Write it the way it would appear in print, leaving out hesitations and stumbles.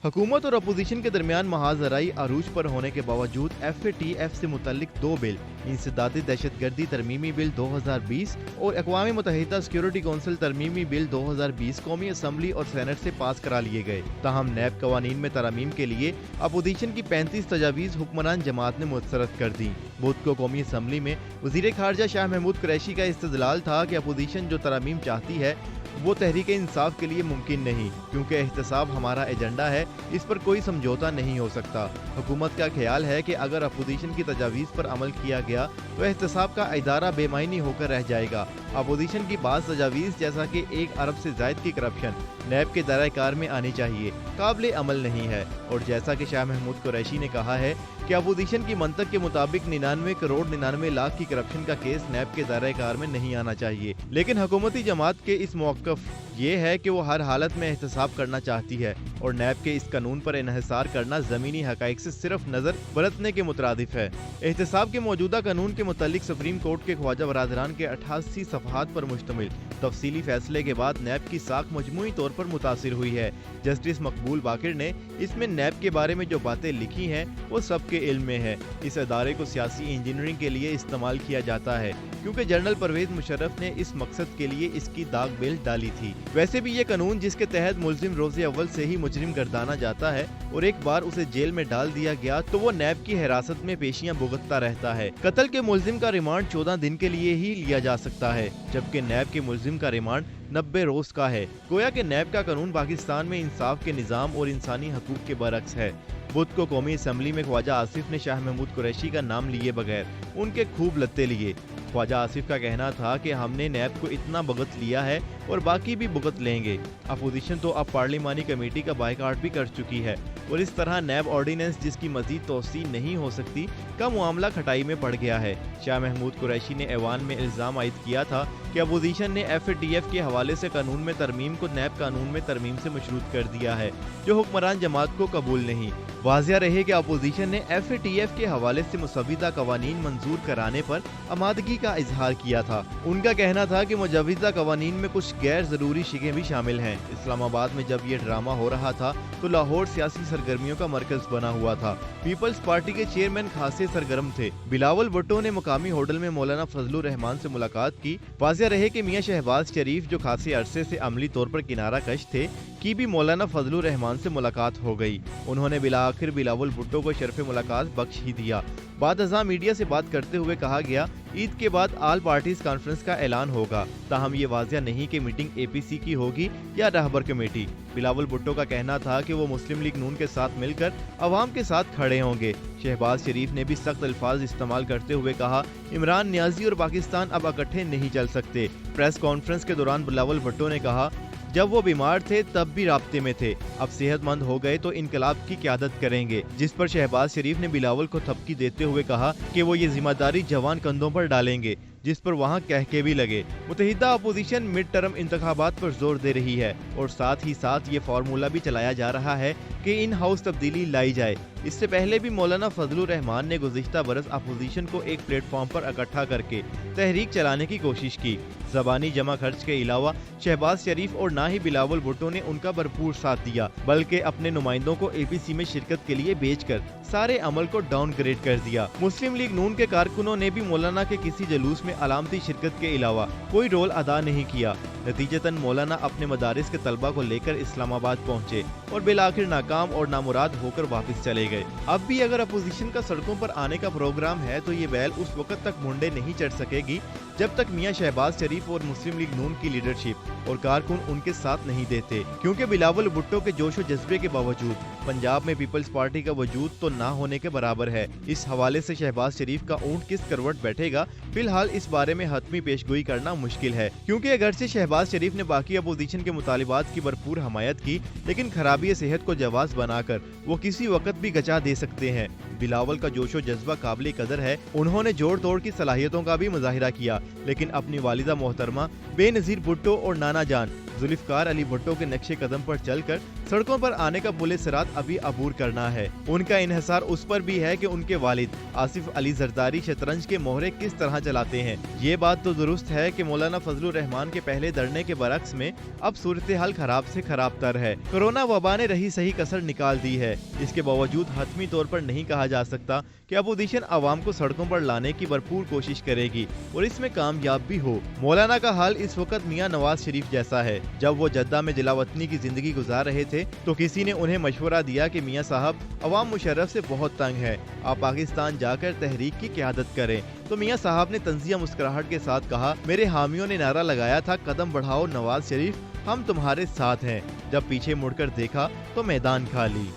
हुकूमत और अपोजिशन के दरमियान महाजराई अरूज पर होने के बावजूद FATF से मुतल्लिक दो बिल इंसदादी दहशतगर्दी तरमीमी बिल 2020 और अक़वाम मुत्तहिदा सिक्योरिटी कौंसिल तरमीमी बिल 2020 कौमी असम्बली और सेनेट से पास करा लिए गए। ताहम नैब कवानीन में तरमीम के लिए अपोजिशन की 35 तजावीज़ हुक्मरान जमात ने मुस्तरद कर दी। बुध को कौमी असम्बली में वज़ीर खारजा शाह महमूद कुरैशी का इस्तदलाल था कि अपोजिशन जो तरमीम चाहती है वो तहरीक इंसाफ के लिए मुमकिन नहीं, क्योंकि एहतसाब हमारा एजेंडा है, इस पर कोई समझौता नहीं हो सकता। हुकूमत का ख्याल है कि अगर अपोजिशन की तजावीज़ पर अमल किया गया तो एहतसाब का इदारा बेमायनी होकर रह जाएगा। अपोजिशन की बाज़ तजावीज़ जैसा कि 1 अरब से ज़ायद की करप्शन नैब के दायरे कार में आनी चाहिए, काबिल अमल नहीं है। और जैसा कि शाह महमूद कुरैशी ने कहा है कि अपोजिशन की मंतक के मुताबिक 99 करोड़ 99 लाख की करप्शन का केस नैब के दायरे कार में नहीं आना चाहिए। लेकिन हुकूमती जमात के इस मौक़िफ़ ये है कि वो हर हालत में एहतसाब करना चाहती है और नैब के इस कानून पर इन्हिसार करना ज़मीनी हक़ाइक़ से सिर्फ नज़र बरतने के मुतरादिफ है। एहतसाब के मौजूदा कानून के मुतालिक सुप्रीम कोर्ट के ख्वाजा बरादरान के 88 सफ़हात पर मुश्तमिल तफसीली फैसले के बाद नैब की साख मजमूई तौर पर मुतासिर हुई है। जस्टिस मकबूल बाकिर ने इसमें नैब के बारे में जो बातें लिखी हैं वो सबके इल्म में है। इस अदारे को सियासी इंजीनियरिंग के लिए इस्तेमाल किया जाता है, क्योंकि जनरल परवेज मुशर्रफ ने इस मकसद के लिए इसकी दाग बेल डाली थी। वैसे भी ये कानून जिसके तहत मुल्जिम रोज़े अव्वल से ही मुजरिम गर्दाना जाता है और एक बार उसे जेल में डाल दिया गया तो वो नैब की हिरासत में पेशियां भुगतता रहता है। कत्ल के मुल्जिम का रिमांड 14 दिन के लिए ही लिया जा सकता है, जबकि नैब के मुल्जिम का रिमांड 90 रोज का है। गोया के नैब का कानून पाकिस्तान में इंसाफ के निज़ाम और इंसानी हकूक के बरक्स है। बुध को कौमी असम्बली में ख्वाजा आसिफ ने शाह महमूद कुरैशी का नाम लिए बगैर उनके खूब लत्ते लिए। ख्वाजा आसिफ का कहना था कि हमने नैब को इतना भुगत लिया है और बाकी भी भुगत लेंगे। अपोजिशन तो अब पार्लिमानी कमेटी का बायकाट भी कर चुकी है और इस तरह नैब ऑर्डिनेंस जिसकी मजीद तोसी नहीं हो सकती का मामला खटाई में पड़ गया है। शाह महमूद कुरैशी ने ऐवान में इल्ज़ाम आयद किया था कि अपोजिशन ने FATF के हवाले से कानून में तरमीम को नैब कानून में तरमीम से मशरूत कर दिया है, जो हुक्मरान जमात को कबूल नहीं। वाज़िया रहे कि अपोजिशन ने FATF के हवाले से मुसव्विदा कवानीन मंजूर कराने पर आमादगी का इजहार किया था। उनका कहना था कि मुजव्विदा कवानीन में कुछ गैर जरूरी शिकें भी शामिल हैं। इस्लामाबाद में जब ये ड्रामा हो रहा था तो लाहौर सियासी सरगर्मियों का मरकज बना हुआ था। पीपल्स पार्टी के चेयरमैन खासे सरगर्म थे। बिलावल भुट्टो ने मुकामी होटल में मौलाना फजलुर रहमान से मुलाकात की। वाज़िया रहे कि मियां शहबाज शरीफ जो खासे अरसे से अमली तौर पर किनारा कश थे की भी मौलाना फजलुर रहमान से मुलाकात हो गई। उन्होंने बिलाआखिर बिलावल भुट्टो को शर्फ मुलाकात बख्श ही दिया। बाद अज़ां मीडिया से बात करते हुए कहा गया, ईद के बाद आल पार्टीज कॉन्फ्रेंस का ऐलान होगा। ताहम ये वाज़िया नहीं कि मीटिंग APC की होगी या रहबर कमेटी। बिलावल भुट्टो का कहना था कि वो मुस्लिम लीग नून के साथ मिलकर अवाम के साथ खड़े होंगे। शहबाज शरीफ ने भी सख्त अल्फाज इस्तेमाल करते हुए कहा, इमरान नियाजी और पाकिस्तान अब इकट्ठे नहीं चल सकते। प्रेस कॉन्फ्रेंस के दौरान बिलावल भुट्टो ने कहा, जब वो बीमार थे तब भी राब्ते में थे, अब सेहतमंद हो गए तो इनकलाब की क़यादत करेंगे। जिस पर शहबाज शरीफ ने बिलावल को थपकी देते हुए कहा कि वो ये जिम्मेदारी जवान कंधों पर डालेंगे, जिस पर वहाँ कह के भी लगे। मुत्तहिदा अपोजिशन मिड टर्म इंतखाबात पर जोर दे रही है और साथ ही साथ ये फार्मूला भी चलाया जा रहा है कि इन हाउस तब्दीली लाई जाए। इससे पहले भी मौलाना फजलुर रहमान ने गुज़िश्ता बरस अपोजिशन को एक प्लेटफॉर्म पर इकट्ठा करके तहरीक चलाने की कोशिश की। ज़बानी जमा खर्च के अलावा शहबाज शरीफ और ना ही बिलावल भुट्टो ने उनका भरपूर साथ दिया, बल्कि अपने नुमाइंदों को APC में शिरकत के लिए भेजकर सारे अमल को डाउनग्रेड कर दिया। मुस्लिम लीग नून के कारकुनों ने भी मौलाना के किसी जलूस में अलामती शिरकत के अलावा कोई रोल अदा नहीं किया। नतीजतन मौलाना अपने मदारिस के तलबा को लेकर इस्लामाबाद पहुंचे और बिलाखिर नाकाम और नामुराद होकर वापस चले गए। अब भी अगर अपोजिशन का सड़कों पर आने का प्रोग्राम है तो ये बैल उस वक्त तक मुंडे नहीं चढ़ सकेगी जब तक मियां शहबाज शरीफ और मुस्लिम लीग नून की लीडरशिप और कारकुन उनके साथ नहीं देते, क्योंकि बिलावल भुट्टो के जोश व जज्बे के बावजूद पंजाब में पीपल्स पार्टी का वजूद तो ना होने के बराबर है। इस हवाले से शहबाज शरीफ का ऊंट किस करवट बैठेगा, फिलहाल इस बारे में हतमी पेशगोई करना मुश्किल है, क्योंकि अगरचे शहबाज शरीफ ने बाकी अपोजिशन के मुतालिबात की भरपूर हमायत की, लेकिन खराबी सेहत को जवाज बनाकर वो किसी वक्त भी गचा दे सकते हैं। बिलावल का जोशो जज्बा काबिल कदर है। उन्होंने जोड़ तोड़ की सलाहियतों का भी मुजाहिरा किया, लेकिन अपनी वालिदा मोहतरमा बेनजीर भुट्टो और नाना जान जुल्फकार अली भुट्टो के नक्शे कदम पर चलकर सड़कों पर आने का पुलिस सिरात अभी अबूर करना है। उनका इन्हिसार उस पर भी है कि उनके वालिद आसिफ अली जरदारी शतरंज के मोहरे किस तरह चलाते हैं। ये बात तो दुरुस्त है कि मौलाना फजलुर रहमान के पहले धरने के बरक्स में अब सूरत हाल खराब से खराब तर है। कोरोना वबा ने रही सही कसर निकाल दी है। इसके बावजूद हतमी तौर पर नहीं कहा जा सकता कि अपोजिशन आवाम को सड़कों पर लाने की भरपूर कोशिश करेगी और इसमें कामयाब भी हो। मौलाना का हाल इस वक्त मियां नवाज शरीफ जैसा है। जब वो जद्दा में जिलावतनी की जिंदगी गुजार रहे थे तो किसी ने उन्हें मशवरा दिया कि मियां साहब अवाम मुशर्रफ से बहुत तंग है, आप पाकिस्तान जाकर तहरीक की क़यादत करें। तो मियां साहब ने तंजिया मुस्कुराहट के साथ कहा, मेरे हामियों ने नारा लगाया था कदम बढ़ाओ नवाज शरीफ, हम तुम्हारे साथ हैं। जब पीछे मुड़कर देखा तो मैदान खाली।